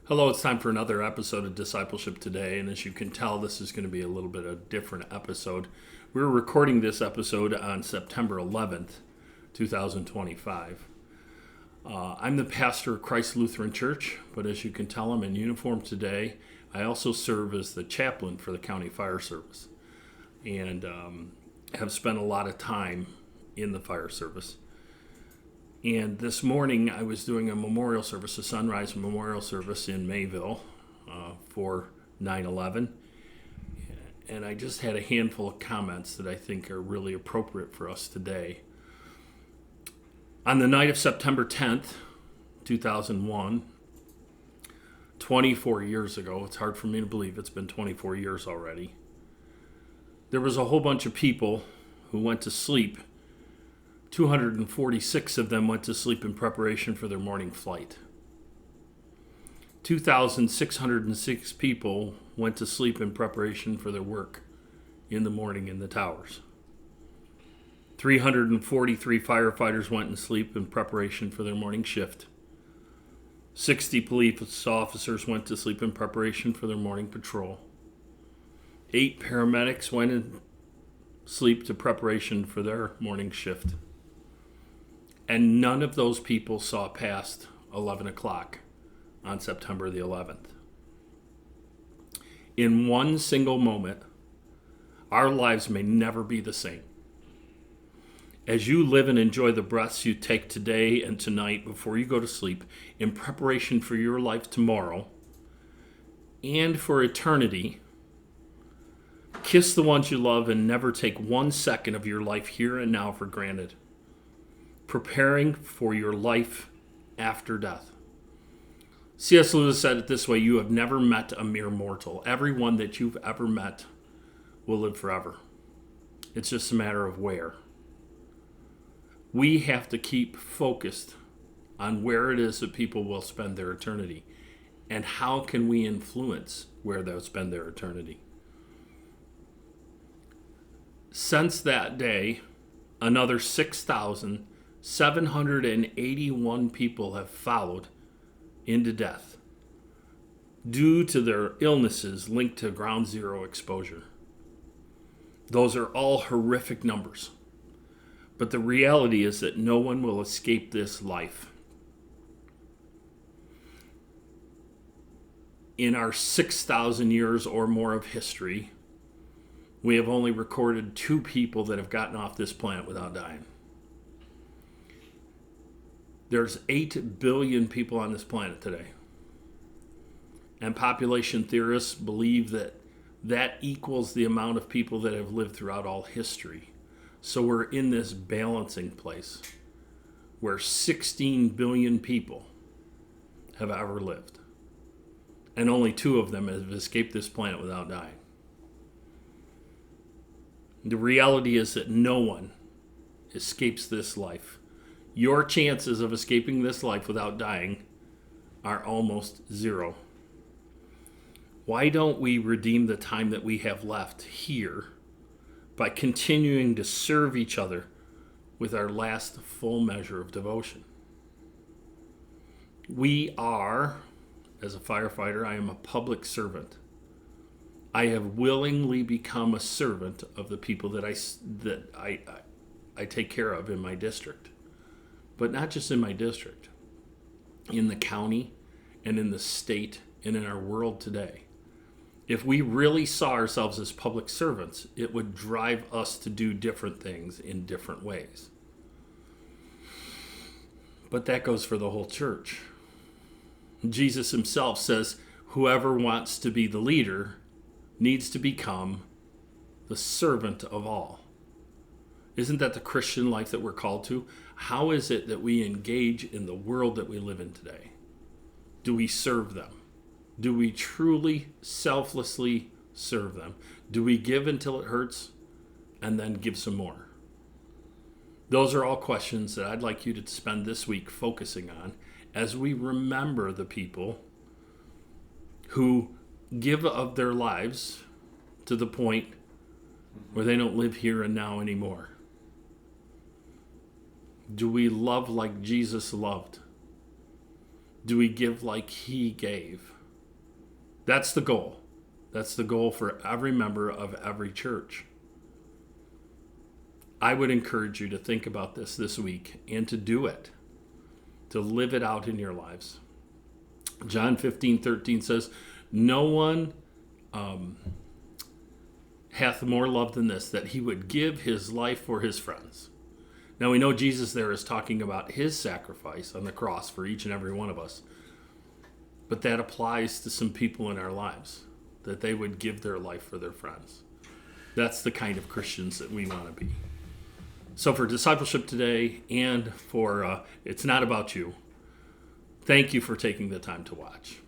Hello, it's time for another episode of Discipleship today, and as you can tell, this is going to be a little bit of a different episode. We're recording this episode on September 11th, 2025. I'm the pastor of Christ Lutheran Church, but as you can tell, I'm in uniform today. I also serve as the chaplain for the county fire service, and have spent a lot of time in the fire service. And this morning I was doing a memorial service, a sunrise memorial service in Mayville for 9/11. And I just had a handful of comments that I think are really appropriate for us today. On the night of September 10th, 2001, 24 years ago, it's hard for me to believe it's been 24 years already, there was a whole bunch of people who went to sleep. 246 of them went to sleep in preparation for their morning flight. 2,606 people went to sleep in preparation for their work in the morning in the towers. 343 firefighters went to sleep in preparation for their morning shift. 60 police officers went to sleep in preparation for their morning patrol. 8 paramedics went to sleep to preparation for their morning shift. And none of those people saw past 11 o'clock on September the 11th. In one single moment, our lives may never be the same. As you live and enjoy the breaths you take today and tonight before you go to sleep in preparation for your life tomorrow and for eternity, kiss the ones you love and never take 1 second of your life here and now for granted. Preparing for your life after death. C.S. Lewis said it this way: you have never met a mere mortal. Everyone that you've ever met will live forever. It's just a matter of where. We have to keep focused on where it is that people will spend their eternity and how can we influence where they'll spend their eternity. Since that day, another 6,781 people have followed into death due to their illnesses linked to ground zero exposure. Those are all horrific numbers. But the reality is that no one will escape this life. In our 6,000 years or more of history, we have only recorded 2 people that have gotten off this planet without dying. There's 8 billion people on this planet today. And population theorists believe that that equals the amount of people that have lived throughout all history. So we're in this balancing place where 16 billion people have ever lived. And only 2 of them have escaped this planet without dying. The reality is that no one escapes this life. Your chances of escaping this life without dying are almost zero. Why don't we redeem the time that we have left here by continuing to serve each other with our last full measure of devotion? We are, as a firefighter, I am a public servant. I have willingly become a servant of the people that I take care of in my district. But not just in my district, in the county and in the state and in our world today. If we really saw ourselves as public servants, it would drive us to do different things in different ways. But that goes for the whole church. Jesus himself says, whoever wants to be the leader needs to become the servant of all. Isn't that the Christian life that we're called to? How is it that we engage in the world that we live in today? Do we serve them? Do we truly, selflessly serve them? Do we give until it hurts and then give some more? Those are all questions that I'd like you to spend this week focusing on as we remember the people who give of their lives to the point where they don't live here and now anymore. Do we love like Jesus loved? Do we give like he gave? That's the goal. That's the goal for every member of every church. I would encourage you to think about this week and to do it, to live it out in your lives. John 15:13 says, no one hath more love than this, that he would give his life for his friends. Now we know Jesus there is talking about his sacrifice on the cross for each and every one of us. But that applies to some people in our lives, that they would give their life for their friends. That's the kind of Christians that we want to be. So for Discipleship Today and for It's Not About You, thank you for taking the time to watch.